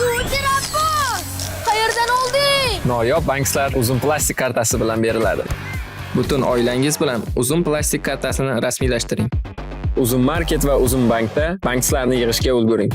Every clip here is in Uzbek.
Abbos! Qayerdan olding? Noyob banklar uzun plastik kartasi bilan beriladi. Butun oilangiz bilan uzun plastik kartasini rasmiylashtiring. Uzun market va uzun bankda banklarni yig'ishga ulguring.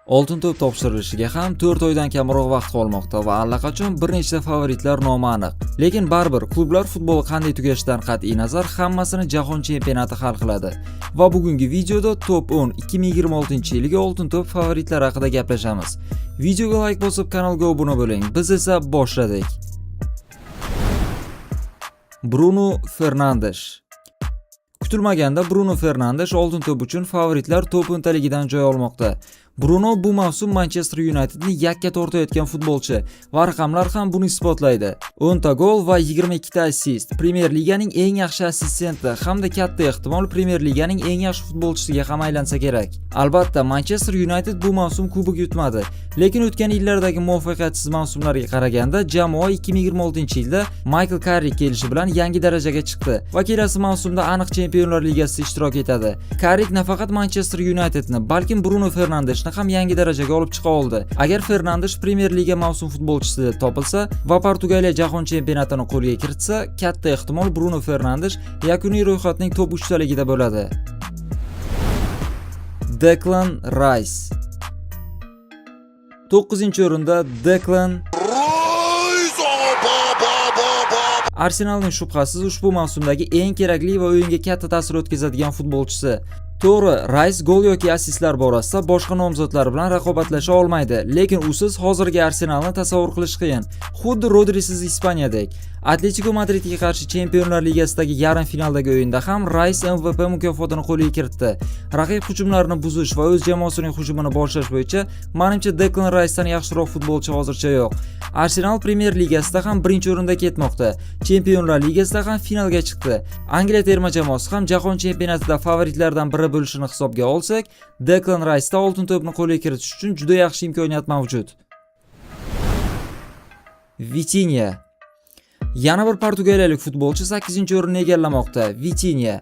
Oltin to'p topshirilishiga ham 4 oydan kamroq vaqt qolmoqda va allaqachon bir nechta favoritlar nomi aniq. Lekin baribir klublar futbol qanday tugashidan qat'iy nazar hammasini jahon chempionati hal qiladi. Va bugungi videoda Top 10 2026-yilgi oltin to'p favoritlari haqida gaplashamiz. Videoga like bosib, kanalga obuna bo'ling. Biz esa boshladik. Bruno Fernandes. Kutilmaganda Bruno Fernandes oltin to'p uchun favoritlar to'p o'ntaligidan joy olmoqda. Bruno bu mavsum Manchester Unitedni yakka tortayotgan futbolchi va raqamlar ham buni isbotlaydi. 10 ta gol va 22 ta assist. Premier Liganing eng yaxshi assistenti hamda katta ehtimol Premier Liganing eng yaxshi futbolchisiga ham aylansa kerak. Albatta, Manchester United bu mavsum kubok yutmadi, lekin o'tgan yillardagi muvaffaqiyatsiz mavsumlarga qaraganda jamoa 2026-yilda Michael Carrick kelishi bilan yangi darajaga chiqdi va kelasi mavsumda aniq Chempionlar Ligasida ishtirok etadi. Carrick nafaqat Manchester Unitedni, balki Bruno Fernandes ham yangi darajaga olib chiqa oldi. Agar Fernandes Premier Liga mavsum futbolchisi topilsa va Portugaliya jahon chempionatini qo'lga kiritsa, katta ehtimol Bruno Fernandes yakuniy ro'yxatning top 3 taligida bo'ladi. Declan Rice. 9-o'rinda Declan Arsenalning shubhasiz ushbu mavsumdagi eng kerakli va o'yinga katta ta'sir o'tkazadigan futbolchisi. To'g'ri, Rice gol yoki assistlar borasida boshqa nomzodlar bilan raqobatlasha olmaydi, lekin usiz hozirgi Arsenalni tasavvur qilish qiyin. Xuddi Rodrisiz Ispaniyadek. Atletico Madridga qarshi Chempionlar Ligasidagi yarim finaldagi o'yinda ham Rice MVP mukofotini qo'lga kiritdi. Raqib hujumlarini buzish va o'z jamoasining hujumini boshlash bo'yicha menimcha Declan Rice'dan yaxshiroq futbolchi hozircha yo'q. Arsenal Premier Ligasida ham birinchi o'rinda ketmoqda. Chempionlar Ligasida ham finalga chiqdi. Angliya terma jamoasi ham jahon chempionatida favoritlardan biri bo'lishini hisobga olsak, Declan Rice'da oltin to'pni qo'lga kiritish uchun juda yaxshi imkoniyat mavjud. Vitinha. Yana bir portugaliyalik futbolchi 8-o'rinni egallamoqda. Vitinha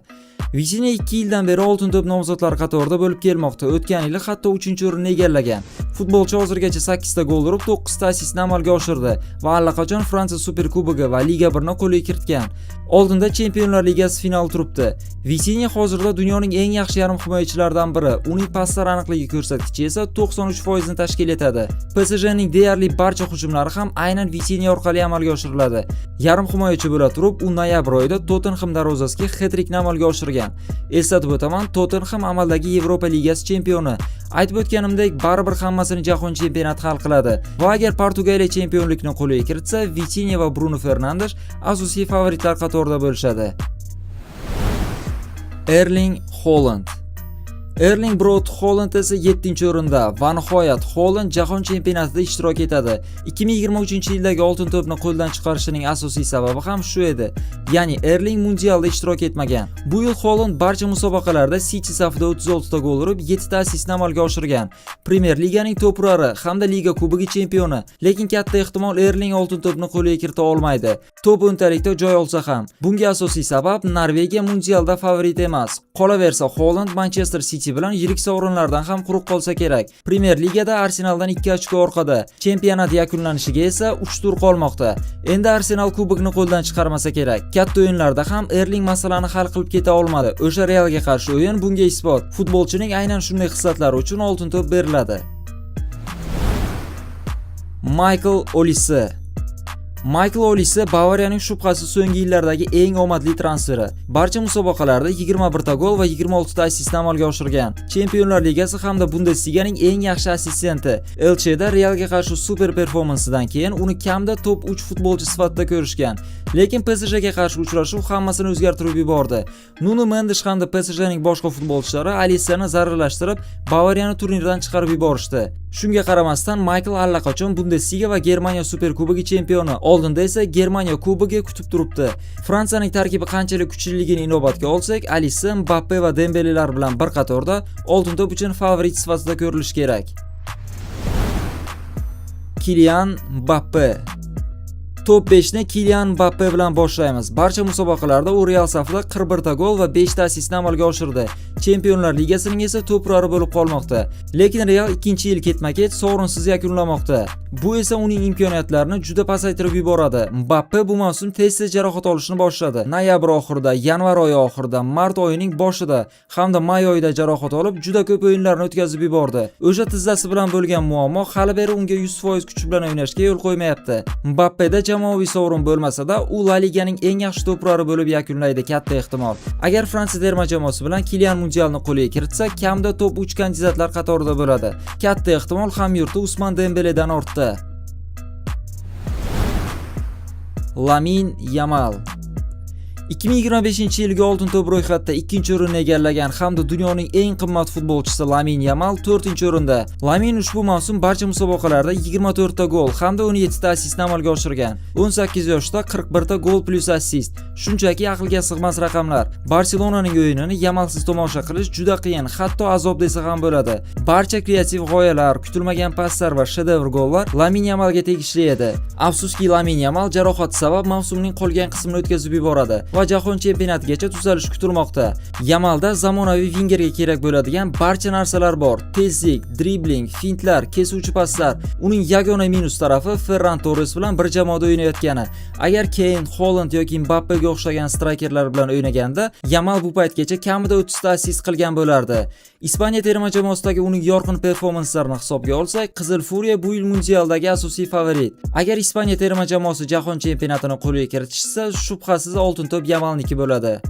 2 yildan beri oltin to'p nomzodlari qatorida bo'lib kelmoqda. O'tgan yili hatto 3-o'rinni egallagan. Futbolchi hozirgacha 8 ta gol urib, 9 ta assistni amalga oshirdi va allaqachon Fransiya Super Kubogi va Liga 1 ni qo'lga kiritgan. Oldinda Chempionlar Ligasi final turibdi. Vitinha hozirda dunyoning eng yaxshi yarim himoyachilaridan biri. Uning paslar aniqligi ko'rsatkichi esa 93% ni tashkil etadi. PSJning deyarli barcha hujumlari ham aynan Vitinha orqali amalga oshiriladi. Yarim himoyachi bo'la turib, u noyabr oyida Tottenham darvozasiga hat-trickni amalga oshirgan. Eslatib o'taman, Tottenham amaldagi Yevropa Ligasi chempioni. Aytib o'tganimdek, baribir hammasini jahon chempionati hal qiladi. Va agar Portugaliya chempionlikni qo'lga kiritsa, Vitinha va Bruno Fernandes asosiy favoritlar qatorida bo'lishadi. Erling Haaland. Erling Brot Haaland esa 7-o'rinda va nihoyat Haaland jahon chempionatida ishtirok etadi. 2023-yildagi oltin to'pni qo'ldan chiqarishining asosiy sababi ham shu edi. Ya'ni Erling mundialda ishtirok etmagan. Bu yil Haaland barcha musobaqalarda City safida 36 ta gol urib, 7 ta assistni amalga oshirgan. Premier Liganing to'purari hamda Liga Kubogi chempioni. Lekin katta ehtimol Erling oltin to'pni qo'lga kirita olmaydi. To'p o'ntalikda joy olsa ham. Bunga asosiy sabab Norvegiya mundialda favorit emas. Qolaversa Haaland Manchester City bilan yirik sovrinlardan ham quruq qolsa kerak. Premier Ligada Arsenaldan 2 ochko orqada. Chempionat yakunlanishiga esa 3 tur qolmoqda. Endi Arsenal kubokni qo'ldan chiqarmasa kerak. Katta o'yinlarda ham Erling masalani hal qilib keta olmadi. O'sha Realga qarshi o'yin bunga isbot. Futbolchining aynan shunday xislatlari uchun oltin to'p beriladi. Michael Olise. Michael Olise Bavariyaning shubhasiz so'nggi yillardagi eng omadli transferi. Barcha musobaqalarda 21 ta gol va 26 ta assistni amalga oshirgan. Chempionlar Ligasi hamda Bundesliganing eng yaxshi assistenti. Elcheda Realga qarshi super performansidan keyin uni kamda top 3 futbolchi sifatida ko'rishgan. Lekin PSJga qarshi uchrashuv hammasini o'zgartirib yubordi. Nuno Mendes hamda PSJning boshqa futbolchilari Oliseni zararlashtirib, Bavariyani turnirdan chiqarib yuborishdi. Shunga qaramasdan Michael allaqachon Bundesliga va Germaniya Super Kubogi chempioni. Oldinda esa Germaniya Kubogi kutib turibdi. Fransiyaning tarkibi qanchalik kuchliligini inobatga olsak, Olise, Mbappe va Dembelelar bilan bir qatorda oltin to'p uchun favorit sifatida ko'rilishi kerak. Kylian Mbappe. Top 5 ni Kylian Mbappe bilan boshlaymiz. Barcha musobaqalarda u Real safida 41 ta gol va 5 ta assistni amalga oshirdi. Chempionlar Ligasining esa to'prari bo'lib qolmoqda. Lekin Real ikkinchi yil ketma-ket sovrinsiz yakunlamoqda. Bu esa uning imkoniyatlarini juda pasaytirib yuboradi. Mbappe bu mavsum tez-tez jarohat olishni boshladi. Noyabr oxirida, yanvar oyi oxirida, mart oyining boshida hamda may oyida jarohat olib, juda ko'p o'yinlarni o'tkazib yubordi. O'sha tizzasi bilan bo'lgan muammo hali beri unga 100% kuch bilan o'ynashga yo'l qo'ymayapti. Mbappeda jamoaviy sovrin bo'lmasa-da, u La Liganing eng yaxshi to'prari bo'lib yakunlaydi katta ehtimol. Agar Fransiya terma jamoasi bilan Kylian Mundialni qo'lga kiritsa, kamida top 3 kandidatlar qatorida bo'ladi. Katta ehtimol hamyurti Usman Dembeledan ortda. Lamine Yamal 2025-yilgi Oltin to'p ro'yxatida 2-o'rinni egallagan hamda dunyoning eng qimmat futbolchisi Lamine Yamal 4-o'rinda. Lamine ushbu mavsum barcha musobaqalarda 24 ta gol hamda 17 ta assistni amalga oshirgan. 18 yoshda 41 ta gol plus assist. Shunchaki aqlga sig'mas raqamlar. Barselonaning o'yinini Yamalsiz tomosha qilish juda qiyin, hatto azob desa ham bo'ladi. Barcha kreativ g'oyalar, kutilmagan passlar va shedevr gollar Lamine Yamalga tegishli edi. Afsuski Lamine Yamal jarohati sabab mavsumning qolgan qismini o'tkazib yuboradi va jahon chempionatigacha tuzalish kutilmoqda. Yamalda zamonaviy vingerga kerak bo'ladigan barcha narsalar bor. Tezlik, dribling, fintlar, kesuvchi passlar. Uning yagona minus tarafi Ferran Torres bilan bir jamoada o'ynayotgani. Agar Kane, Holland yoki Mbappega o'xshagan strikerlar bilan o'ynaganda, Yamal bu paytgacha kamida 30 ta assist qilgan bo'lardi. Ispaniya terma jamoasidagi uning yorqin performanslarini hisobga olsak, Qizil Furiya bu yil mundialdagi asosiy favorit. Agar Ispaniya terma jamoasi jahon chempionatini qo'lga kiritishsa, shubhasiz oltin to'p Yamalniki bo'ladi.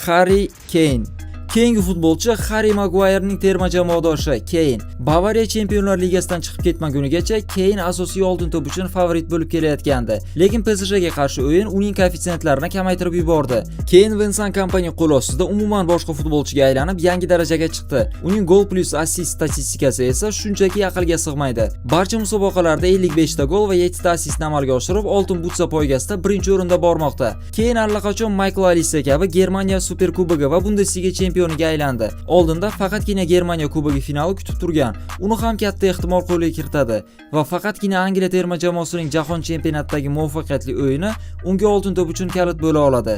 Harry Kane. Keyingi futbolchi Harry Maguirening terma jamoadoshi Kane. Bavariya Chempionlar Ligasidan chiqib ketmagunigacha Kane asosiy oltin to'p uchun favorit bo'lib kelayotgandi. Lekin PSJga qarshi o'yin uning koeffitsiyentlarini kamaytirib yubordi. Kane Vincent Kompani qo'l ostida umuman boshqa futbolchiga aylanib yangi darajaga chiqdi. Uning gol plus assist statistikasi esa shunchaki aqlga sig'maydi. Barcha musobaqalarda 55 ta gol va 7 ta assistni amalga oshirib, oltin butsa poygasida birinchi o'rinda bormoqda. Kane allaqachon Michael Olise kabi Germaniya Superkubogi va Bundesliga chempioniga aylandi. Oldinda faqatgina Germaniya kubogi finali kutib turgan. Uni ham katta ehtimol qo'lga kiritadi va faqatgina Angliya terma jamoasining jahon chempionatidagi muvaffaqiyatli o'yini unga oltin to'p uchun kalit bo'la oladi.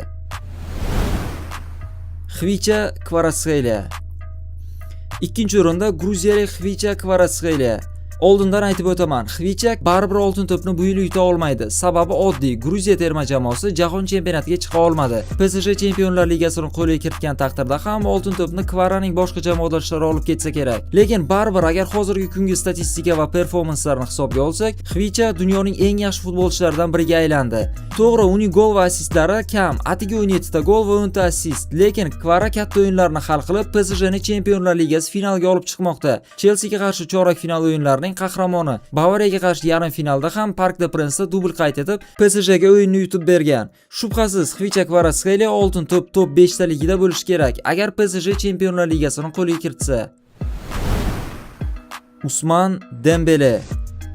Xvicha Kvaratskhelia. Ikkinchi o'rinda gruziyalik Xvicha Kvaratskhelia. Oldindan aytib o'taman, Xvicha baribir oltin to'pni bu yil yuta olmaydi. Sababi oddiy, Gruziya terma jamoasi jahon chempionatiga chiqa olmadi. PSG Chempionlar Ligasini qo'lga kiritgan taqdirda ham oltin to'pni Kvaraning boshqa jamoadoshlari olib ketsa kerak. Lekin baribir agar hozirgi kungi statistika va performanslarini hisobga olsak, Xvicha dunyoning eng yaxshi futbolchilaridan biriga aylandi. To'g'ri, uning gol va assistlari kam, atiga 17 ta gol va 10 ta assist, lekin Kvara katta o'yinlarni hal qilib, PSJni Chempionlar Ligasi finaliga olib chiqmoqda. Chelsiga qarshi chorak final o'yinlarining qahramoni. Bavariyaga qarshi yarim finalda ham Park de Prince'da dubl qayd etib, PSJga o'yinni yutib bergan. Shubhasiz, Xvicha Kvaratskhelia oltin to'p 5 taligida bo'lishi kerak, agar PSG Chempionlar Ligasini qo'lga kiritsa. Usman Dembele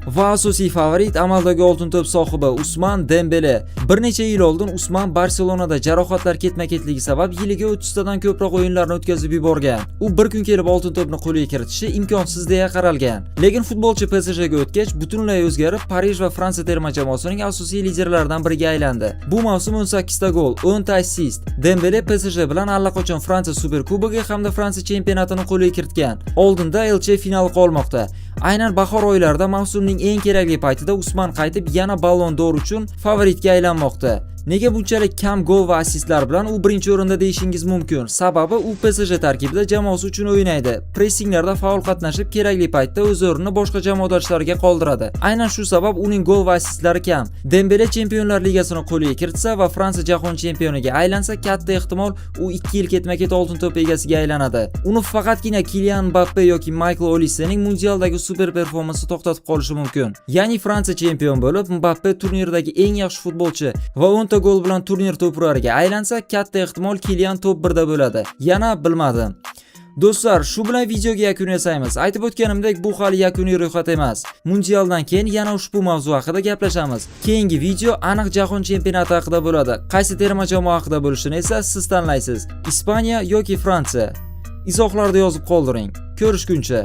va asosiy favorit amaldagi oltin to'p sohibi Usman Dembele. Bir necha yil oldin Usman Barselonada jarohatlar ketma-ketligi sabab yiliga 30 tadan ko'proq o'yinlarni o'tkazib yuborgan. U bir kun kelib oltin to'pni qo'lga kiritishi imkonsiz deya qaralgan. Lekin futbolchi PSJga o'tgach butunlay o'zgarib, Parij va Fransiya terma jamoasining asosiy liderlaridan biriga aylandi. Bu mavsum 18 ta gol, 10 ta assist. Dembele PSG bilan allaqachon Fransiya Superkubogi hamda Fransiya chempionatini qo'lga kiritgan. Oldinda Elche finali qolmoqda. Aynan bahor oylarida mavsumning eng kerakli paytida Usman qaytib yana Ballon d'Or uchun favoritga aylanmoqda. Nega bunchalik kam gol va assistlar bilan u birinchi o'rinda deyishingiz mumkin. Sababi u PSG tarkibida jamoasi uchun o'ynaydi. Pressinglarda faol qatnashib, kerakli paytda o'z o'rnini boshqa jamoadoshlariga qoldiradi. Aynan shu sabab uning gol va assistlari kam. Dembele Chempionlar Ligasini qo'lga kiritsa va Fransiya jahon chempioniga aylansa, katta ehtimol u 2 yil ketma-ket oltin to'p egasiga aylanadi. Uni faqatgina Kylian Mbappe yoki Michael Olisening mundialdagi super performansi to'xtatib qolishi mumkin. Ya'ni Fransiya chempion bo'lib, Mbappe turnirdagi eng yaxshi futbolchi va 10 gol bilan turnir to'prariga aylansa, katta ehtimol Kylian top 1da bo'ladi. Yana bilmadim. Do'stlar, shu bilan videoga yakun yasaymiz. Aytib o'tganimdek, bu hali yakuniy ro'yxat emas. Mundialdan keyin yana ushbu mavzu haqida gaplashamiz. Keyingi video aniq jahon chempionati haqida bo'ladi. Qaysi terma jamoa haqida bo'lishini esa siz tanlaysiz. Ispaniya yoki Fransiya? Izohlarda yozib qoldiring. Ko'rishguncha.